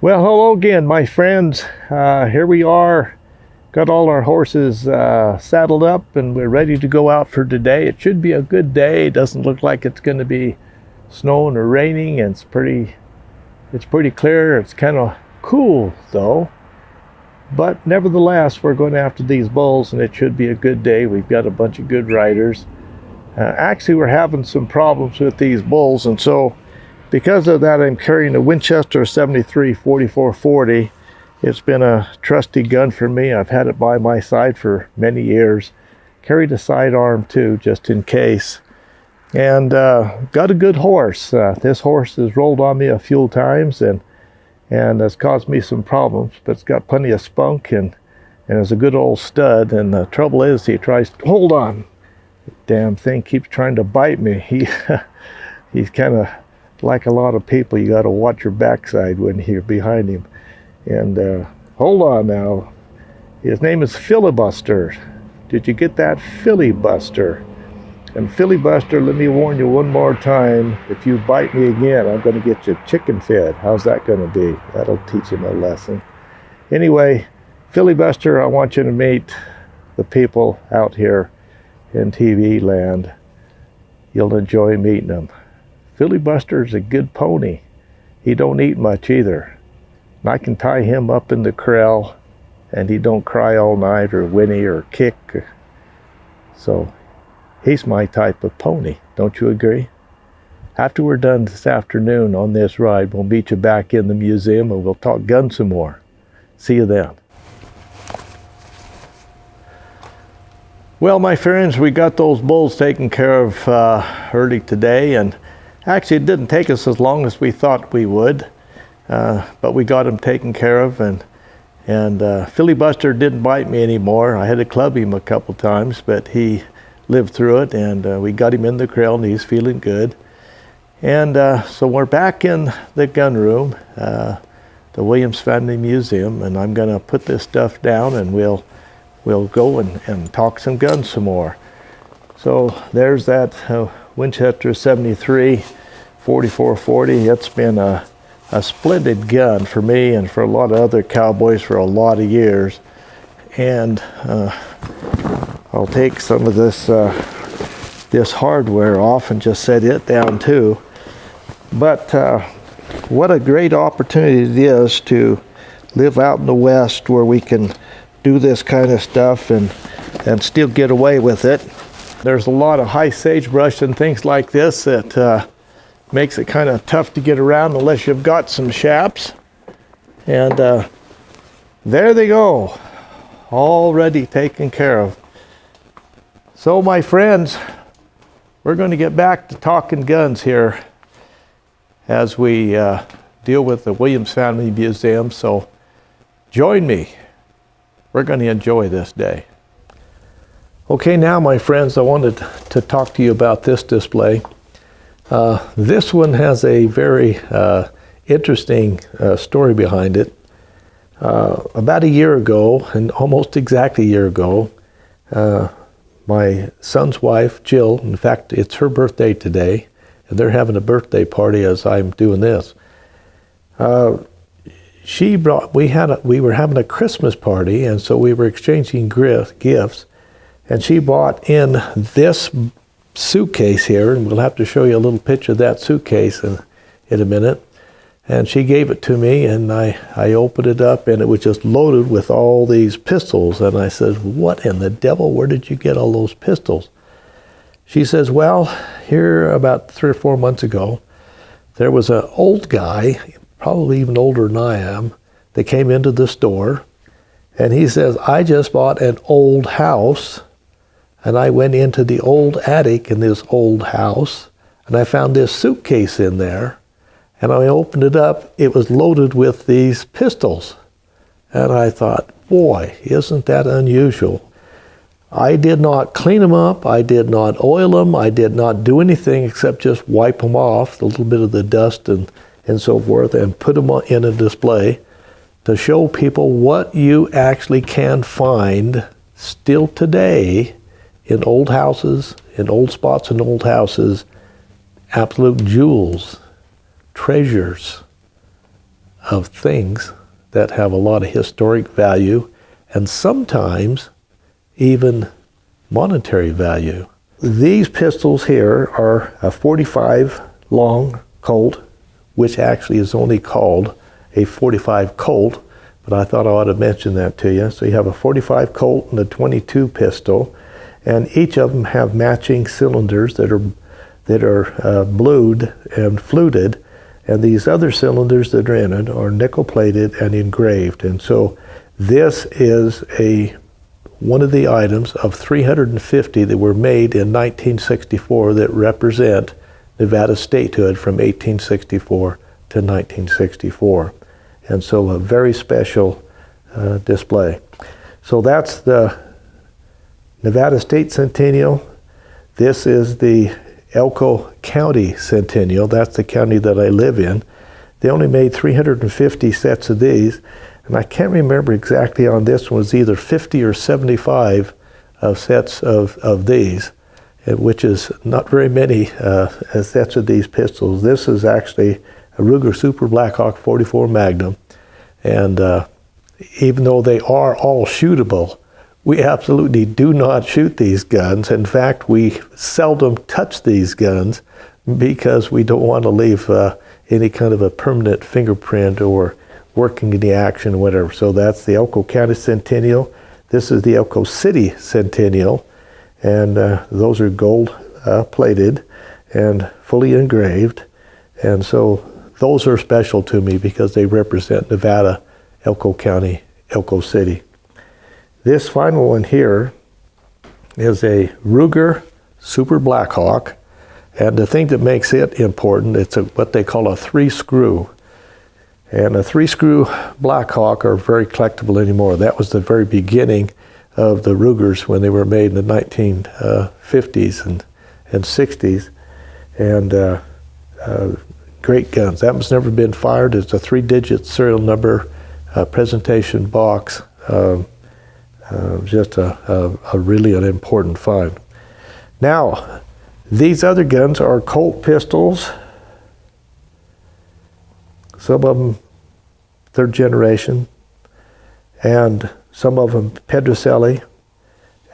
Well, hello again, my friends. Here we are. Got all our horses saddled up and we're ready to go out for today. It should be a good day. It doesn't look like it's going to be snowing or raining, and it's pretty clear. It's kind of cool though. But nevertheless, we're going after these bulls and it should be a good day. We've got a bunch of good riders. Actually, we're having some problems with these bulls, and so because of that, I'm carrying a Winchester 73 4440. It's been a trusty gun for me. I've had it by my side for many years. Carried a sidearm too, just in case. And got a good horse. This horse has rolled on me a few times and has caused me some problems, but it's got plenty of spunk and is a good old stud. And the trouble is, he tries to hold on. Damn thing keeps trying to bite me. He's kind of like a lot of people. You got to watch your backside when you're behind him. And hold on now. His name is Filibuster. Did you get that? Filibuster. And Filibuster, let me warn you one more time. If you bite me again, I'm going to get you chicken fed. How's that going to be? That'll teach him a lesson. Anyway, Filibuster, I want you to meet the people out here in TV land. You'll enjoy meeting them. Filibuster's a good pony. He don't eat much either. And I can tie him up in the corral and he don't cry all night or whinny or kick. So he's my type of pony. Don't you agree? After we're done this afternoon on this ride, we'll meet you back in the museum and we'll talk guns some more. See you then. Well, my friends, we got those bulls taken care of early today, and actually it didn't take us as long as we thought we would, but we got them taken care of, and Filibuster didn't bite me anymore. I had to club him a couple times, but he lived through it, and we got him in the corral and he's feeling good. And so we're back in the gun room, the Williams Family Museum, and I'm gonna put this stuff down and we'll go and talk some guns some more. So there's that Winchester 73 4440. It's been a splendid gun for me and for a lot of other cowboys for a lot of years. And I'll take some of this hardware off and just set it down too. But what a great opportunity it is to live out in the West where we can do this kind of stuff and still get away with it. There's a lot of high sagebrush and things like this that makes it kind of tough to get around unless you've got some chaps. And there they go, already taken care of. So my friends, we're going to get back to talking guns here as we deal with the Williams Family Museum. So join me. We're going to enjoy this day. Okay, now my friends, I wanted to talk to you about this display. This one has a very interesting story behind it. About a year ago, and almost exactly a year ago, my son's wife, Jill, in fact, it's her birthday today, and they're having a birthday party as I'm doing this. We were having a Christmas party, and so we were exchanging gifts, and she brought in this suitcase here, and we'll have to show you a little picture of that suitcase in a minute. And she gave it to me, and I opened it up, and it was just loaded with all these pistols. And I said, what in the devil, where did you get all those pistols? She says, well, here about 3 or 4 months ago, there was an old guy, probably even older than I am, that came into the store, and he says, I just bought an old house, and I went into the old attic in this old house, and I found this suitcase in there, and I opened it up, it was loaded with these pistols. And I thought, boy, isn't that unusual? I did not clean them up, I did not oil them, I did not do anything except just wipe them off, a little bit of the dust and so forth, and put them in a display to show people what you actually can find still today in old houses, in old spots in old houses, absolute jewels, treasures, of things that have a lot of historic value and sometimes even monetary value. These pistols here are a 45 long Colt, which actually is only called a 45 Colt, but I thought I ought to mention that to you. So you have a 45 Colt and a 22 pistol, and each of them have matching cylinders that are blued and fluted, and these other cylinders that are in it are nickel plated and engraved. And so this is one of the items of 350 that were made in 1964 that represent Nevada statehood from 1864 to 1964. And so a very special display. So that's the Nevada State Centennial. This is the Elko County Centennial. That's the county that I live in. They only made 350 sets of these, and I can't remember exactly on this one. It was either 50 or 75 sets of these, which is not very many sets of these pistols. This is actually a Ruger Super Blackhawk 44 Magnum, and even though they are all shootable, we absolutely do not shoot these guns. In fact, we seldom touch these guns because we don't want to leave any kind of a permanent fingerprint or working in the action or whatever. So that's the Elko County Centennial. This is the Elko City Centennial, and those are gold plated and fully engraved. And so those are special to me because they represent Nevada, Elko County, Elko City. This final one here is a Ruger Super Blackhawk, and the thing that makes it important, it's what they call a 3-screw. And a 3-screw Blackhawk are very collectible anymore. That was the very beginning of the Rugers when they were made in the 1950s and 60s. And great guns. That one's never been fired. It's a 3-digit serial number presentation box. Just a really an important find. Now, these other guns are Colt pistols. Some of them third generation, and some of them Pedroselli,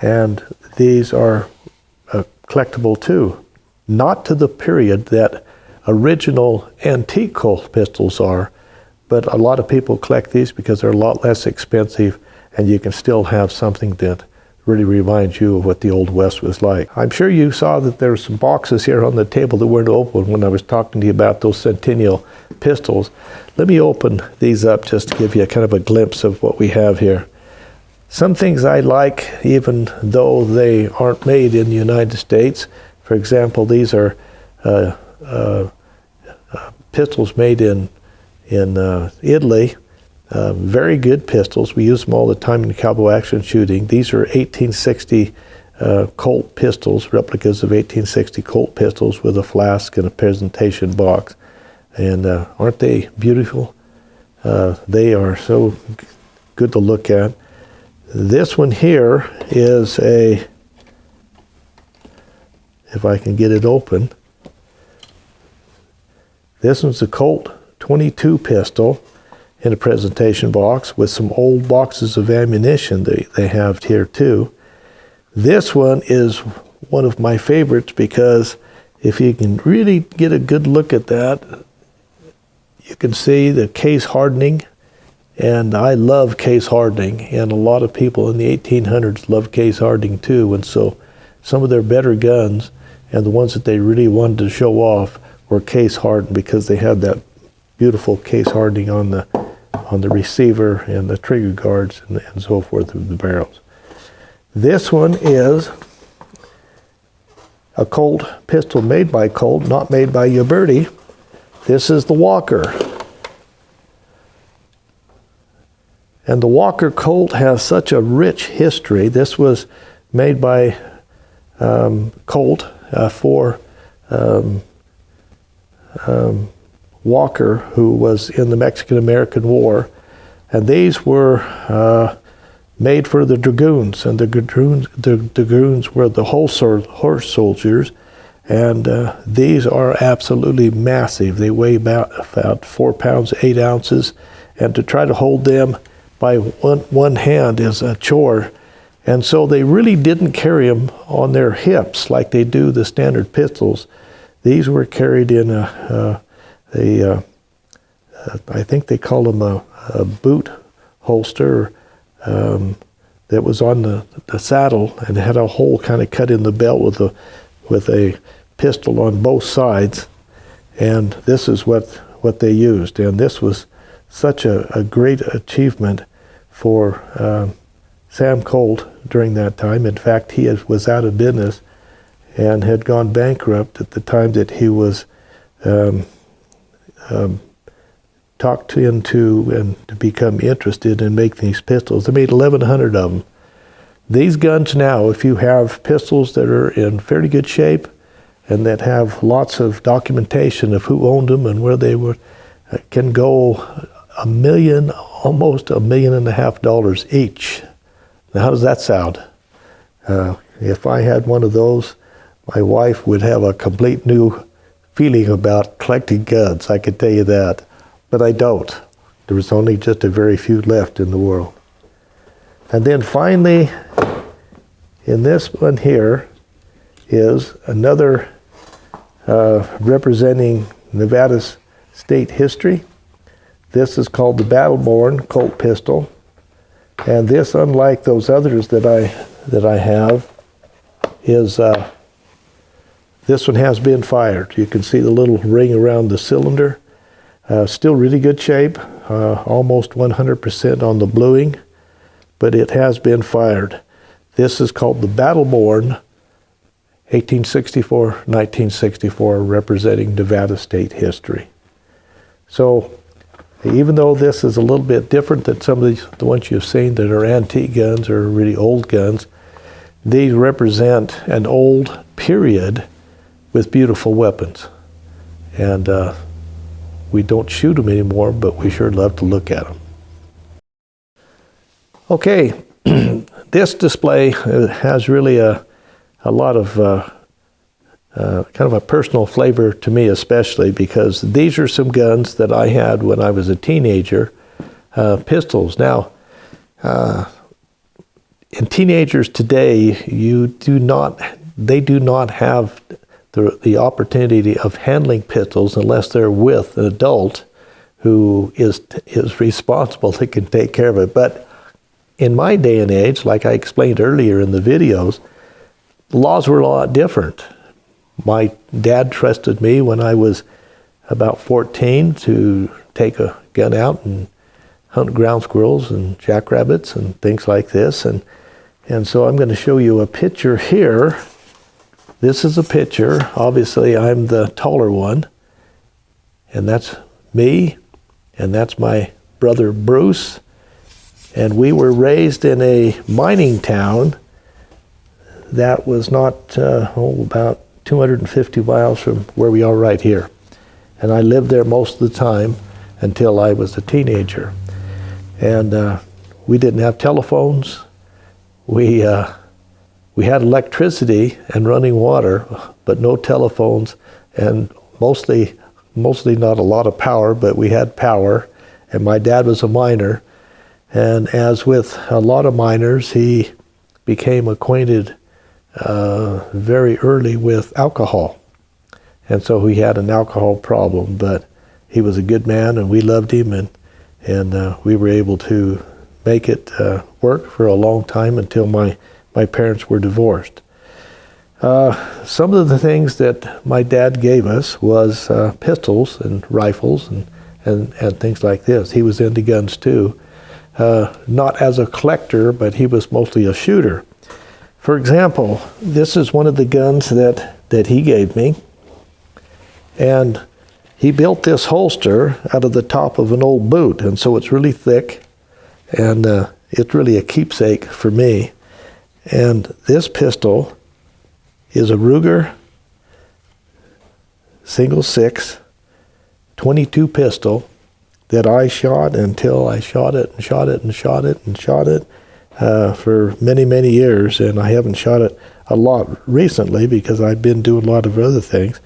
and these are collectible too. Not to the period that original antique Colt pistols are, but a lot of people collect these because they're a lot less expensive, and you can still have something that really reminds you of what the Old West was like. I'm sure you saw that there were some boxes here on the table that weren't open when I was talking to you about those Centennial pistols. Let me open these up just to give you a kind of a glimpse of what we have here. Some things I like, even though they aren't made in the United States. For example, these are pistols made in Italy. Very good pistols. We use them all the time in cowboy action shooting. These are 1860 Colt pistols, replicas of 1860 Colt pistols with a flask and a presentation box. And aren't they beautiful? They are so good to look at. This one here is if I can get it open, this one's a Colt 22 pistol in a presentation box with some old boxes of ammunition they have here too. This one is one of my favorites because if you can really get a good look at that, you can see the case hardening, and I love case hardening, and a lot of people in the 1800s loved case hardening too, and so some of their better guns and the ones that they really wanted to show off were case hardened because they had that beautiful case hardening on the receiver and the trigger guards and so forth of the barrels. This one is a Colt pistol made by Colt, not made by Uberti. This is the Walker. And the Walker Colt has such a rich history. This was made by Colt for Walker, who was in the Mexican-American War, and these were made for the dragoons, and the dragoons were the horse soldiers, And these are absolutely massive. They weigh about 4 pounds, 8 ounces. And to try to hold them by one hand is a chore. And so they really didn't carry them on their hips like they do the standard pistols. These were carried in I think they call them a boot holster that was on the saddle and had a hole kind of cut in the belt with a pistol on both sides. And this is what they used. And this was such a great achievement for Sam Colt during that time. In fact, he was out of business and had gone bankrupt at the time that he was talked into and to become interested in making these pistols. They made 1,100 of them. These guns now, if you have pistols that are in fairly good shape and that have lots of documentation of who owned them and where they were, can go $1 million, almost $1.5 million each. Now, how does that sound? If I had one of those, my wife would have a complete new feeling about collecting guns, I can tell you that. But I don't. There was only just a very few left in the world. And then finally, in this one here is another representing Nevada's state history. This is called the Battle-Born Colt pistol. And this, unlike those others that I have, is this one has been fired. You can see the little ring around the cylinder. Still really good shape, almost 100% on the bluing, but it has been fired. This is called the Battle-Born 1864-1964, representing Nevada state history. So even though this is a little bit different than some of the ones you've seen that are antique guns or really old guns, these represent an old period with beautiful weapons. And we don't shoot them anymore, but we sure love to look at them. Okay, this display has really a lot of kind of a personal flavor to me, especially because these are some guns that I had when I was a teenager, pistols. Now, in teenagers today, they do not have the opportunity of handling pistols unless they're with an adult who is responsible, that can take care of it. But in my day and age, like I explained earlier in the videos, the laws were a lot different. My dad trusted me when I was about 14 to take a gun out and hunt ground squirrels and jackrabbits and things like this. And so I'm going to show you a picture here. This is a picture. Obviously, I'm the taller one. And that's me. And that's my brother Bruce. And we were raised in a mining town that was not, about 250 miles from where we are right here. And I lived there most of the time until I was a teenager. And we didn't have telephones. We had electricity and running water, but no telephones, and mostly not a lot of power, but we had power. And my dad was a miner. And as with a lot of miners, he became acquainted very early with alcohol. And so he had an alcohol problem, but he was a good man and we loved him, and we were able to make it work for a long time until my parents were divorced. Some of the things that my dad gave us was pistols and rifles and things like this. He was into guns too. Not as a collector, but he was mostly a shooter. For example, this is one of the guns that he gave me. And he built this holster out of the top of an old boot, and so it's really thick, and it's really a keepsake for me. And this pistol is a Ruger single 6 .22 pistol that I shot until I shot it and shot it and shot it and shot it for many, many years, and I haven't shot it a lot recently because I've been doing a lot of other things.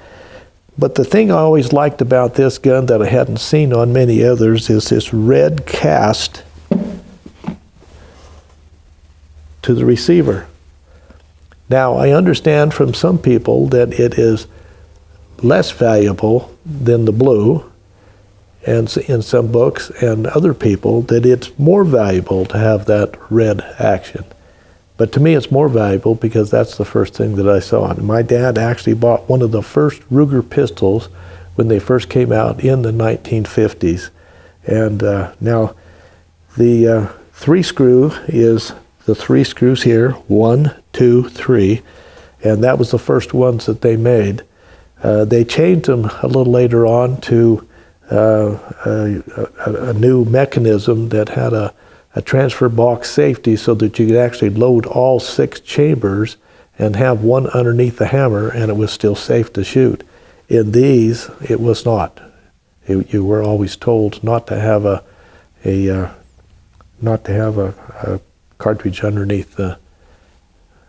But the thing I always liked about this gun that I hadn't seen on many others is this red cast to the receiver. Now, I understand from some people that it is less valuable than the blue, and in some books, and other people that it's more valuable to have that red action. But to me, it's more valuable because that's the first thing that I saw. And my dad actually bought one of the first Ruger pistols when they first came out in the 1950s. And now the 3-screw is the 3 screws here, 1, 2, 3, and that was the first ones that they made. They changed them a little later on to a new mechanism that had a transfer box safety so that you could actually load all 6 chambers and have one underneath the hammer, and it was still safe to shoot. In these, it was not. You were always told not to have a cartridge underneath the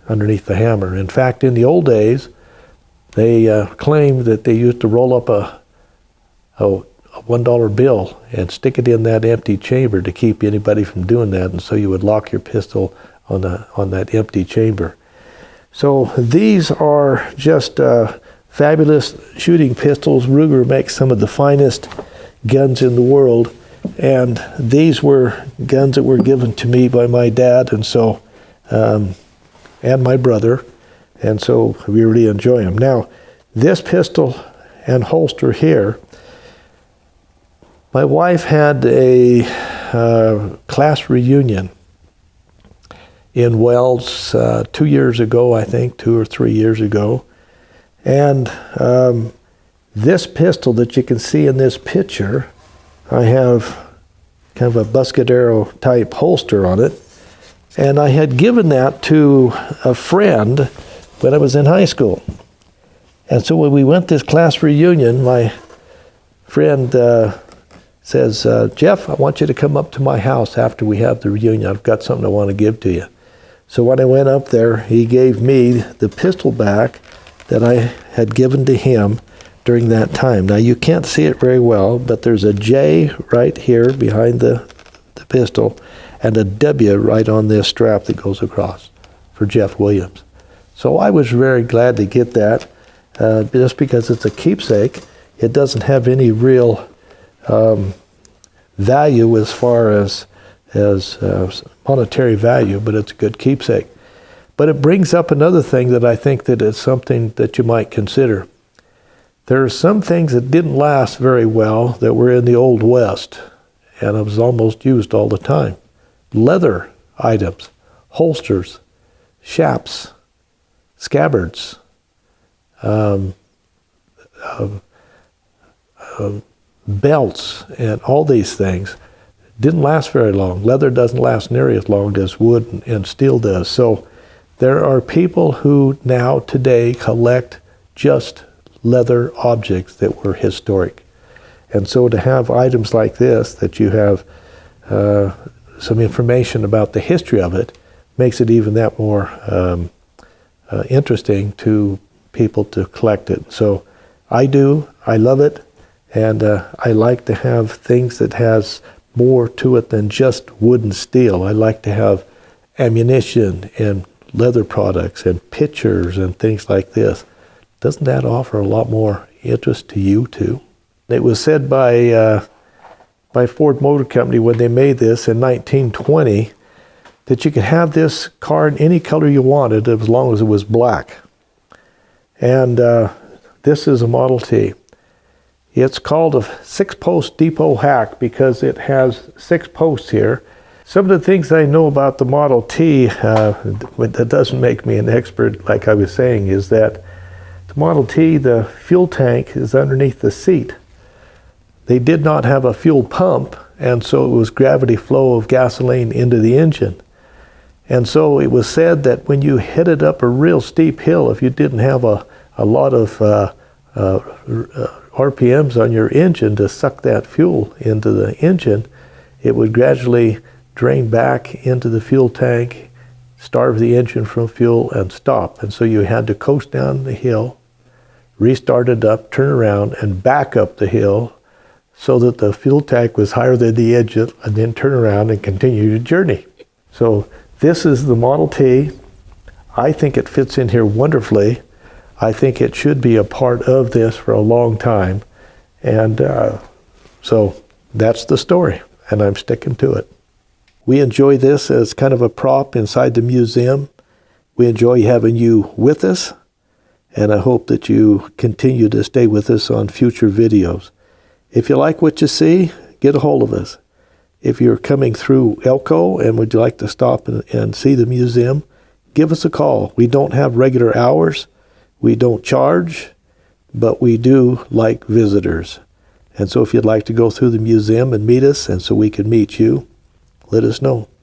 hammer. In fact, in the old days, they claimed that they used to roll up a $1 bill and stick it in that empty chamber to keep anybody from doing that, and so you would lock your pistol on that empty chamber. So these are just fabulous shooting pistols. Ruger makes some of the finest guns in the world, and these were guns that were given to me by my dad, and so and my brother, and so we really enjoy them. Now, this pistol and holster here, my wife had a class reunion in Wells 2 years ago, I think, 2 or 3 years ago. And this pistol that you can see in this picture, I have kind of a Buscadero type holster on it. And I had given that to a friend when I was in high school. And so when we went to this class reunion, my friend says, Jeff, I want you to come up to my house after we have the reunion. I've got something I want to give to you. So when I went up there, he gave me the pistol back that I had given to him during that time. Now, you can't see it very well, but there's a J right here behind the pistol and a W right on this strap that goes across for Jeff Williams. So I was very glad to get that, just because it's a keepsake. It doesn't have any real value as far as monetary value, but it's a good keepsake. But it brings up another thing that I think that is something that you might consider. There are some things that didn't last very well that were in the Old West, and it was almost used all the time. Leather items, holsters, chaps, scabbards, belts, and all these things didn't last very long. Leather doesn't last nearly as long as wood and steel does. So there are people who now today collect just leather objects that were historic. And so to have items like this, that you have some information about the history of it, makes it even that more interesting to people to collect it. So I love it, and I like to have things that has more to it than just wood and steel. I like to have ammunition and leather products and pictures and things like this. Doesn't that offer a lot more interest to you too? It was said by Ford Motor Company when they made this in 1920 that you could have this car in any color you wanted as long as it was black. And this is a Model T. It's called a 6-post depot hack because it has 6 posts here. Some of the things I know about the Model T that doesn't make me an expert, like I was saying, is that the Model T, the fuel tank is underneath the seat. They did not have a fuel pump, and so it was gravity flow of gasoline into the engine. And so it was said that when you headed up a real steep hill, if you didn't have a lot of RPMs on your engine to suck that fuel into the engine, it would gradually drain back into the fuel tank, starve the engine from fuel, and stop. And so you had to coast down the hill, restart it up, turn around, and back up the hill so that the fuel tank was higher than the engine, and then turn around and continue your journey. So this is the Model T. I think it fits in here wonderfully. I think it should be a part of this for a long time. And so that's the story, and I'm sticking to it. We enjoy this as kind of a prop inside the museum. We enjoy having you with us, and I hope that you continue to stay with us on future videos. If you like what you see, get a hold of us. If you're coming through Elko and would you like to stop and see the museum, give us a call. We don't have regular hours. We don't charge, but we do like visitors. And so if you'd like to go through the museum and meet us, and so we can meet you, let us know.